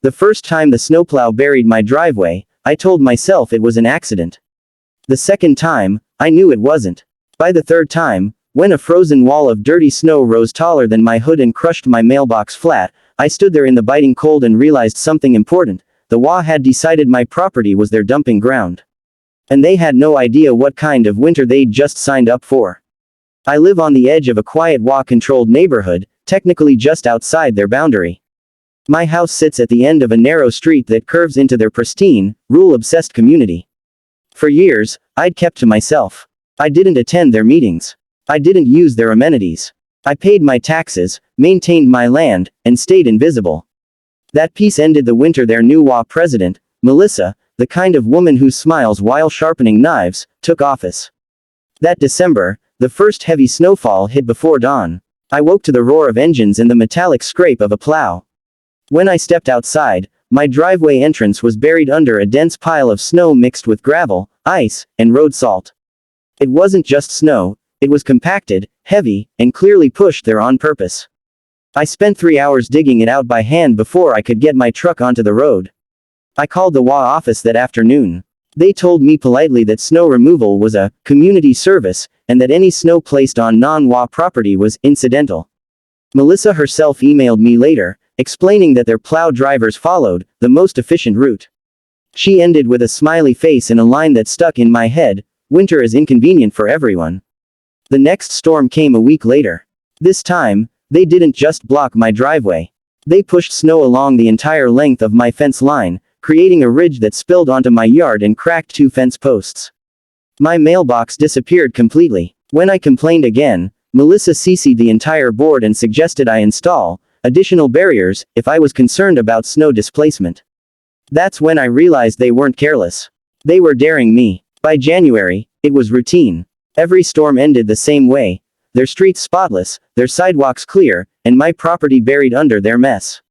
The first time the snowplow buried my driveway, I told myself it was an accident. The second time, I knew it wasn't. By the third time, when a frozen wall of dirty snow rose taller than my hood and crushed my mailbox flat, I stood there in the biting cold and realized something important. The HOA had decided my property was their dumping ground. And they had no idea what kind of winter they'd just signed up for. I live on the edge of a quiet HOA-controlled neighborhood, technically just outside their boundary. My house sits at the end of a narrow street that curves into their pristine, rule-obsessed community. For years, I'd kept to myself. I didn't attend their meetings. I didn't use their amenities. I paid my taxes, maintained my land, and stayed invisible. That peace ended the winter their new HOA president, Melissa, the kind of woman who smiles while sharpening knives, took office. That December, the first heavy snowfall hit before dawn. I woke to the roar of engines and the metallic scrape of a plow. When I stepped outside, my driveway entrance was buried under a dense pile of snow mixed with gravel, ice, and road salt. It wasn't just snow, it was compacted, heavy, and clearly pushed there on purpose. I spent 3 hours digging it out by hand before I could get my truck onto the road. I called the HOA office that afternoon. They told me politely that snow removal was a community service, and that any snow placed on non-HOA property was incidental. Melissa herself emailed me later, explaining that their plow drivers followed the most efficient route. She ended with a smiley face and a line that stuck in my head: winter is inconvenient for everyone. The next storm came a week later. This time, they didn't just block my driveway. They pushed snow along the entire length of my fence line, creating a ridge that spilled onto my yard and cracked 2 fence posts. My mailbox disappeared completely. When I complained again, Melissa CC'd the entire board and suggested I install additional barriers if I was concerned about snow displacement. That's when I realized they weren't careless. They were daring me. By January, it was routine. Every storm ended the same way: their streets spotless, their sidewalks clear, and my property buried under their mess.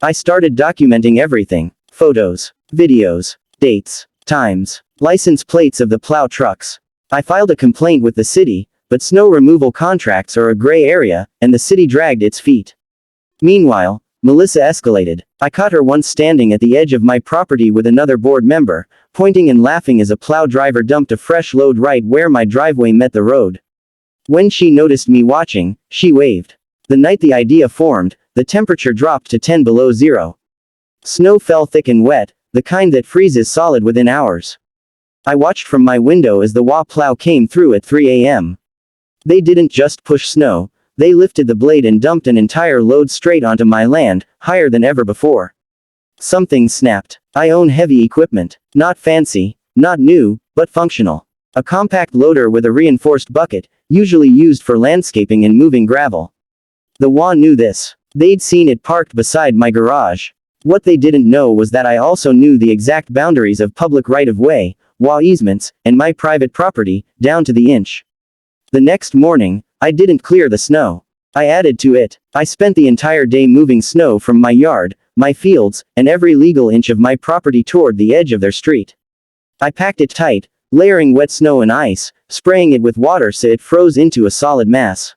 I started documenting everything: photos, videos, dates, times, license plates of the plow trucks. I filed a complaint with the city, but snow removal contracts are a gray area, and the city dragged its feet. Meanwhile, Melissa escalated. I caught her once standing at the edge of my property with another board member, pointing and laughing as a plow driver dumped a fresh load right where my driveway met the road. When she noticed me watching, she waved. The night the idea formed, the temperature dropped to 10 below zero. Snow fell thick and wet, the kind that freezes solid within hours. I watched from my window as the HOA plow came through at 3 a.m. They didn't just push snow, they lifted the blade and dumped an entire load straight onto my land, higher than ever before. Something snapped. I own heavy equipment. Not fancy, not new, but functional. A compact loader with a reinforced bucket, usually used for landscaping and moving gravel. The HOA knew this. They'd seen it parked beside my garage. What they didn't know was that I also knew the exact boundaries of public right-of-way, HOA easements, and my private property, down to the inch. The next morning, I didn't clear the snow. I added to it. I spent the entire day moving snow from my yard, my fields, and every legal inch of my property toward the edge of their street. I packed it tight, layering wet snow and ice, spraying it with water so it froze into a solid mass.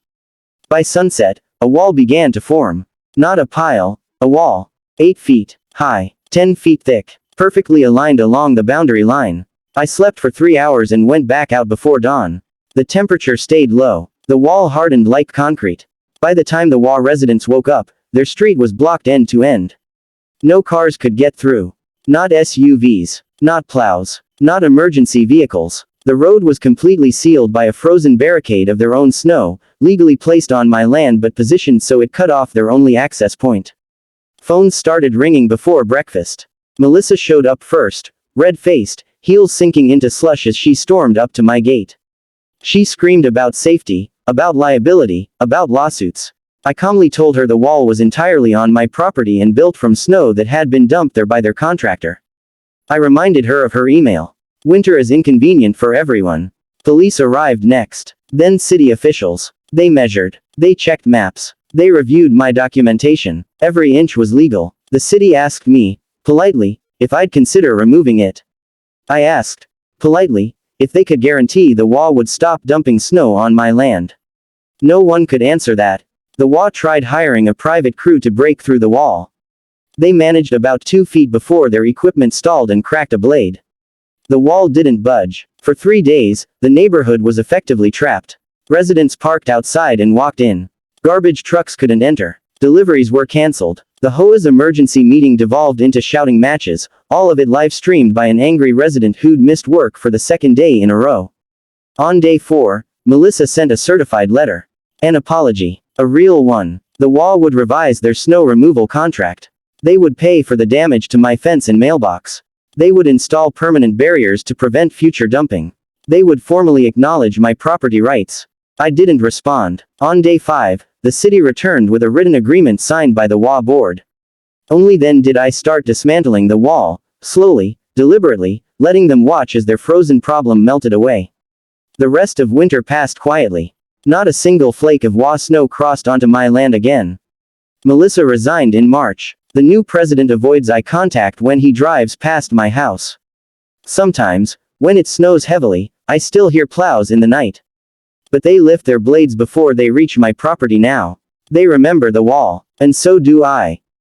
By sunset, a wall began to form. Not a pile, a wall. 8 feet high, 10 feet thick, perfectly aligned along the boundary line. I slept for 3 hours and went back out before dawn. The temperature stayed low. The wall hardened like concrete. By the time the HOA residents woke up, their street was blocked end to end. No cars could get through. Not SUVs. Not plows. Not emergency vehicles. The road was completely sealed by a frozen barricade of their own snow, legally placed on my land but positioned so it cut off their only access point. Phones started ringing before breakfast. Melissa showed up first, red-faced, heels sinking into slush as she stormed up to my gate. She screamed about safety, about liability, about lawsuits. I calmly told her the wall was entirely on my property and built from snow that had been dumped there by their contractor. I reminded her of her email. Winter is inconvenient for everyone. Police arrived next. Then city officials. They measured. They checked maps. They reviewed my documentation. Every inch was legal. The city asked me, politely, if I'd consider removing it. I asked, politely, if they could guarantee the HOA would stop dumping snow on my land. No one could answer that. The HOA tried hiring a private crew to break through the wall. They managed about 2 feet before their equipment stalled and cracked a blade. The wall didn't budge. For 3 days, the neighborhood was effectively trapped. Residents parked outside and walked in. Garbage trucks couldn't enter. Deliveries were canceled. The HOA's emergency meeting devolved into shouting matches, all of it live-streamed by an angry resident who'd missed work for the second day in a row. On day 4, Melissa sent a certified letter. An apology. A real one. The HOA would revise their snow removal contract. They would pay for the damage to my fence and mailbox. They would install permanent barriers to prevent future dumping. They would formally acknowledge my property rights. I didn't respond. On day 5, the city returned with a written agreement signed by the HOA board. Only then did I start dismantling the wall, slowly, deliberately, letting them watch as their frozen problem melted away. The rest of winter passed quietly. Not a single flake of HOA snow crossed onto my land again. Melissa resigned in March. The new president avoids eye contact when he drives past my house. Sometimes, when it snows heavily, I still hear plows in the night. But they lift their blades before they reach my property now. They remember the wall. And so do I.